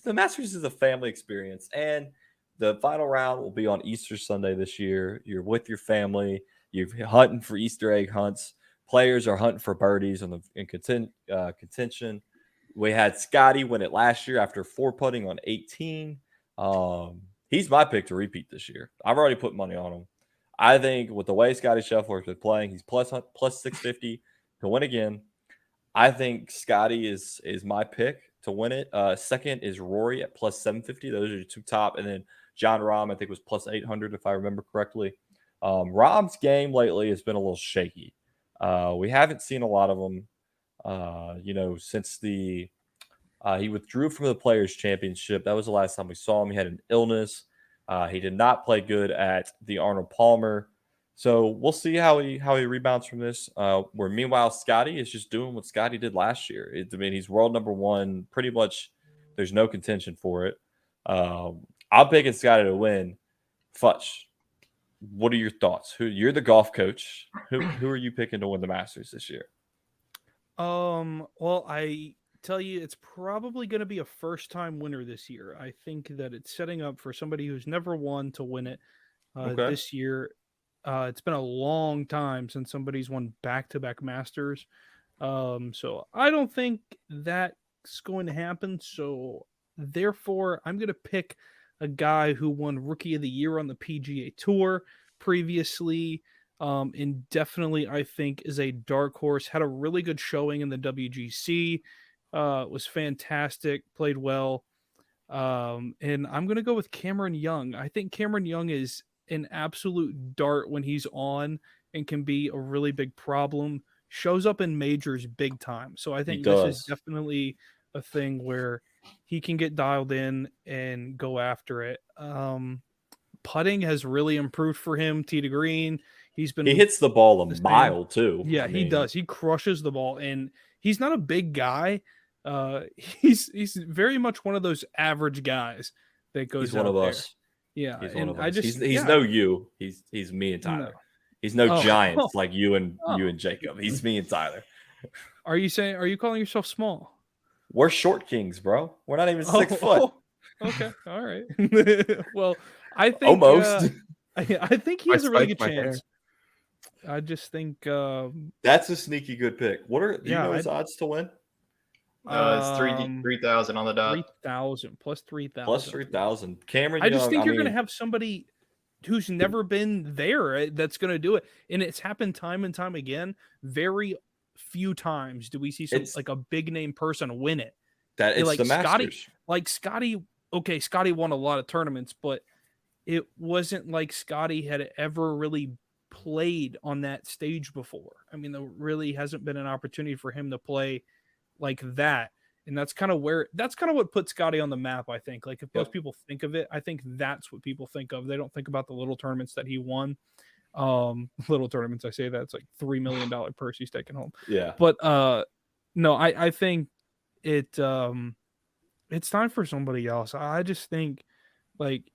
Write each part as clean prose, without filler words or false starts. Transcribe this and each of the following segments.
the Masters is a family experience, and the final round will be on Easter Sunday this year. You're with your family. You're hunting for Easter egg hunts. Players are hunting for birdies on the contention. We had Scotty win it last year after 4 putting on 18. He's my pick to repeat this year. I've already put money on him. I think with the way Scotty Scheffler has been playing, he's plus 650 to win again. I think Scotty is my pick to win it. Second is Rory at plus 750. Those are your two top. And then John Rahm, I think, was plus 800, if I remember correctly. Rahm's game lately has been a little shaky. We haven't seen a lot of them, since he withdrew from the Players' Championship. That was the last time we saw him. He had an illness. He did not play good at the Arnold Palmer. So we'll see how he rebounds from this. Where meanwhile Scotty is just doing what Scotty did last year. He's world number one. Pretty much, there's no contention for it. I'm picking Scotty to win. Futch, what are your thoughts? You're the golf coach. Who are you picking to win the Masters this year? Well, I tell you, it's probably going to be a first-time winner this year. I think that it's setting up for somebody who's never won to win it Okay. this year. It's been a long time since somebody's won back-to-back Masters. So I don't think that's going to happen. So therefore, I'm going to pick a guy who won Rookie of the Year on the PGA Tour previously. And definitely, I think, is a dark horse. Had a really good showing in the WGC. Was fantastic. Played well. And I'm going to go with Cameron Young. I think Cameron Young is an absolute dart when he's on and can be a really big problem. Shows up in majors big time. So I think this is definitely a thing where he can get dialed in and go after it. Putting has really improved for him. Tee to green. He hits the ball a mile too. Yeah, he does. He crushes the ball, and he's not a big guy. He's very much one of those average guys that goes. He's one of us. Yeah, he's one of us. He's no you. He's me and Tyler. No. He's no giants like you and Jacob. He's me and Tyler. Are you calling yourself small? We're short kings, bro. We're not even 6 foot. Okay, all right. Well, I think almost. I think he has a really good chance. I just think that's a sneaky good pick. Do you know his odds to win? It's 3,000 on the dot. 3,000 plus 3,000. Plus 3,000. Cameron Young. I just think you're going to have somebody who's never been there that's going to do it, and it's happened time and time again. Very few times do we see like a big name person win it. That it's like the Masters. Scotty. Okay, Scotty won a lot of tournaments, but it wasn't like Scotty had ever really played on that stage before. I mean, there really hasn't been an opportunity for him to play like that. And that's kind of what put Scotty on the map, I think. Like if most people think of it, I think that's what people think of. They don't think about the little tournaments that he won. Little tournaments, I say that it's like $3 million purse he's taking home. Yeah. But no, I think it's time for somebody else. I just think like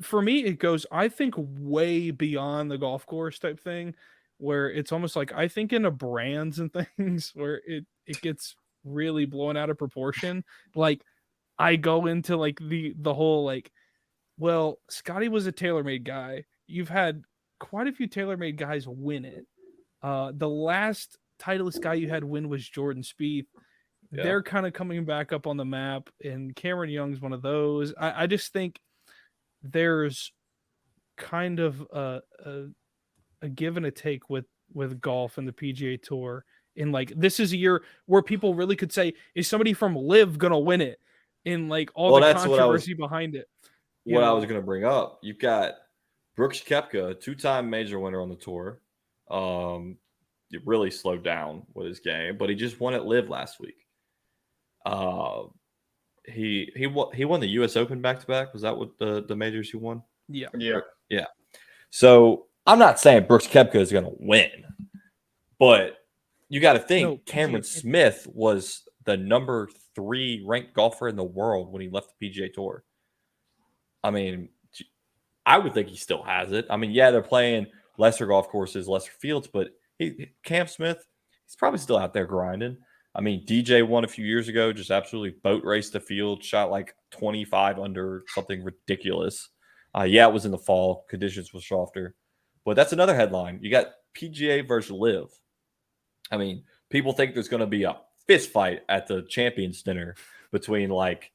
for me, it goes, I think, way beyond the golf course type thing, where it's almost like I think into brands and things where it gets really blown out of proportion. Like I go into like the whole like, well, Scotty was a TaylorMade guy. You've had quite a few TaylorMade guys win it. The last Titleist guy you had win was Jordan Spieth. Yeah. They're kind of coming back up on the map, and Cameron Young's one of those. I just think there's kind of a give and a take with golf and the PGA Tour. And like this is a year where people really could say, is somebody from LIV gonna win it? And like all the controversy behind it. What I was gonna bring up, you've got Brooks Koepka, 2-time major winner on the tour. It really slowed down with his game, but he just won at LIV last week. He won the U.S. Open back-to-back. Was that what the majors he won? Yeah. So I'm not saying Brooks Koepka is going to win, but you got to think Cameron Smith was the number 3 ranked golfer in the world when he left the PGA Tour. I mean, I would think he still has it. I mean, yeah, they're playing lesser golf courses, lesser fields, but Cam Smith, he's probably still out there grinding. I mean, DJ won a few years ago, just absolutely boat raced the field, shot like 25 under, something ridiculous. Yeah, it was in the fall. Conditions were softer. But that's another headline. You got PGA versus Live. I mean, people think there's going to be a fist fight at the Champions Dinner between like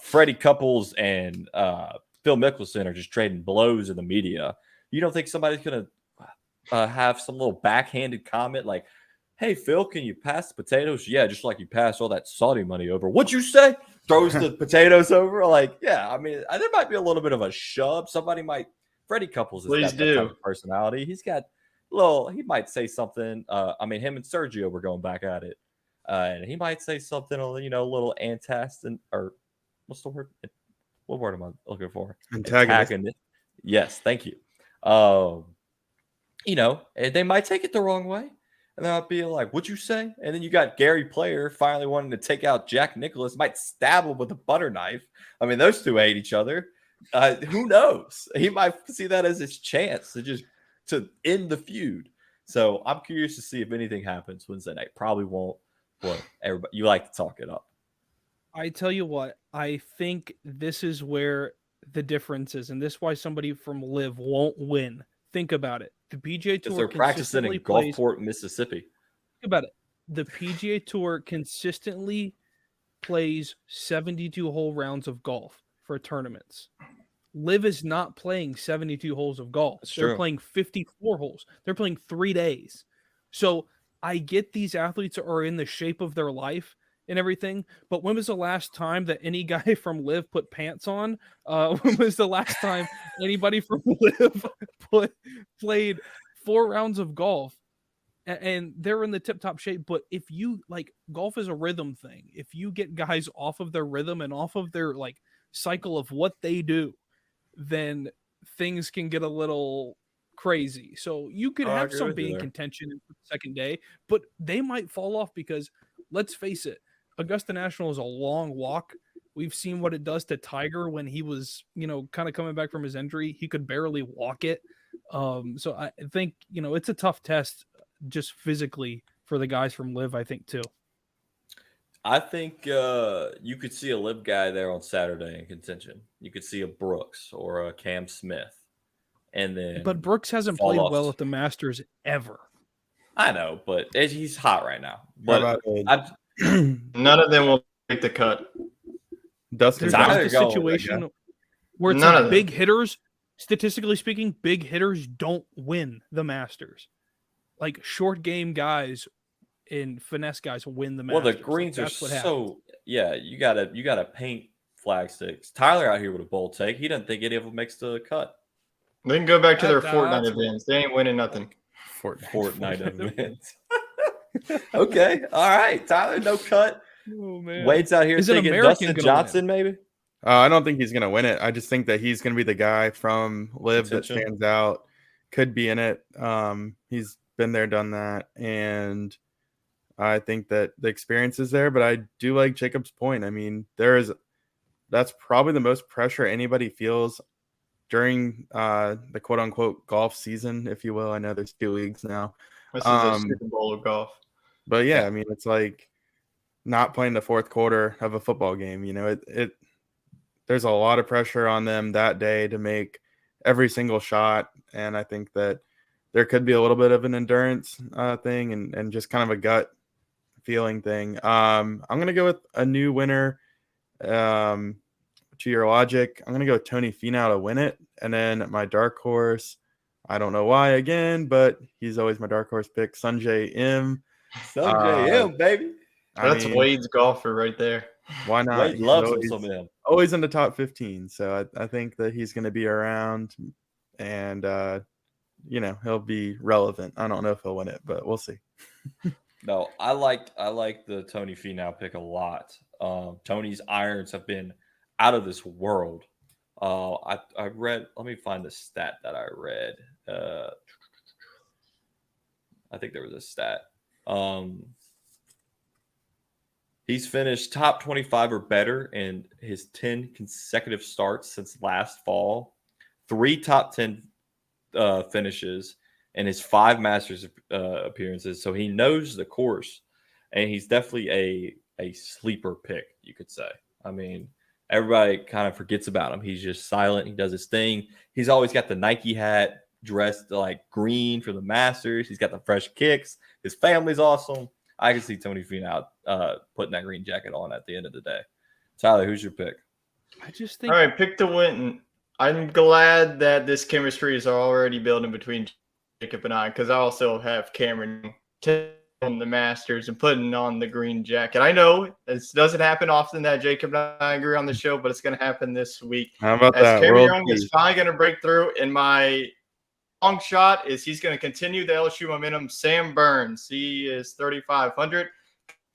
Freddie Couples and Phil Mickelson are just trading blows in the media. You don't think somebody's going to have some little backhanded comment like, hey, Phil, can you pass the potatoes? Yeah, just like you passed all that Saudi money over. What'd you say? Throws the potatoes over. Like, yeah, I mean, there might be a little bit of a shove. Somebody might. Freddie Couples has got that type of personality. He's got he might say something. I mean, him and Sergio were going back at it. And he might say something, a little antagonist, or what's the word? What word am I looking for? Antagonist. Yes, thank you. They might take it the wrong way. And then I'll be like, what'd you say? And then you got Gary Player finally wanting to take out Jack Nicklaus, might stab him with a butter knife. I mean, those two hate each other. Who knows? He might see that as his chance to end the feud. So I'm curious to see if anything happens Wednesday night. Probably won't, but everybody, you like to talk it up. I tell you what, I think this is where the difference is, and this is why somebody from Live won't win. Think about it. The PGA Tour they're practicing in Gulfport, Mississippi. Think about it. The PGA Tour consistently plays 72-hole rounds of golf for tournaments. Live is not playing 72 holes of golf. They're playing 54 holes. They're playing 3 days. So I get these athletes are in the shape of their life and everything, but when was the last time that any guy from Live put pants on? When was the last time anybody from Live played 4 rounds of golf? And they're in the tip-top shape. But if you golf is a rhythm thing. If you get guys off of their rhythm and off of their cycle of what they do, then things can get a little crazy. So you could have some being contention in the second day, but they might fall off because let's face it, Augusta National is a long walk. We've seen what it does to Tiger when he was, kind of coming back from his injury. He could barely walk it. So I think, it's a tough test just physically for the guys from Live, I think, too. I think you could see a Live guy there on Saturday in contention. You could see a Brooks or a Cam Smith. But Brooks hasn't played well at the Masters ever. I know, but he's hot right now. But none of them will make the cut. There's a situation where it's big hitters. Statistically speaking, big hitters don't win the Masters. Short game guys and finesse guys win the Masters. Well, the greens are so you gotta paint flag sticks. Tyler out here with a bold take. He doesn't think any of them makes the cut. They can go back to their Fortnite events. They ain't winning nothing. Fortnite events. Okay, all right, Tyler, no cut. Oh man, Wade's out here thinking Dustin Johnson, maybe. I don't think he's gonna win it. I just think that he's gonna be the guy from Live that stands out. Could be in it. He's been there, done that, and I think that the experience is there. But I do like Jacob's point. I mean, that's probably the most pressure anybody feels during the quote unquote golf season, if you will. I know there's 2 leagues now. This is a Super Bowl of golf. But yeah, I mean, it's like not playing the fourth quarter of a football game. There's a lot of pressure on them that day to make every single shot. And I think that there could be a little bit of an endurance thing and just kind of a gut feeling thing. I'm going to go with a new winner. To your logic, I'm going to go with Tony Finau to win it. And then my dark horse, I don't know why again, but he's always my dark horse pick, Sungjae Im. Sungjae Im, baby. That's Wade's golfer right there. Why not? Wade loves some of him. Always in the top 15. So I think that he's going to be around and, he'll be relevant. I don't know if he'll win it, but we'll see. No, I like the Tony Finau pick a lot. Tony's irons have been out of this world. I read. Let me find the stat that I read. I think there was a stat. He's finished top 25 or better in his 10 consecutive starts since last fall. 3 top 10 finishes in his 5 Masters appearances. So he knows the course. and he's definitely a sleeper pick, you could say. I mean, everybody kind of forgets about him. He's just silent. He does his thing. He's always got the Nike hat dressed like green for the Masters. He's got the fresh kicks. His family's awesome. I can see Tony Finau putting that green jacket on at the end of the day. Tyler, who's your pick? I just think All right, pick to win. I'm glad that this chemistry is already building between Jacob and I, because I also have Cameron on the Masters and putting on the green jacket. I know this doesn't happen often that Jacob and I agree on the show, but it's going to happen this week. How about As that? Cameron World Young is peace. finally going to break through, and my long shot is he's going to continue the LSU momentum. Sam Burns, he is 3,500.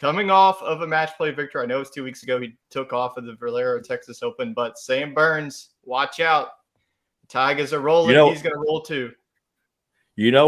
Coming off of a match play victory. I know it's 2 weeks ago he took off of the Valero Texas Open, but Sam Burns, watch out. Tigers are rolling. You know- He's going to roll too. You know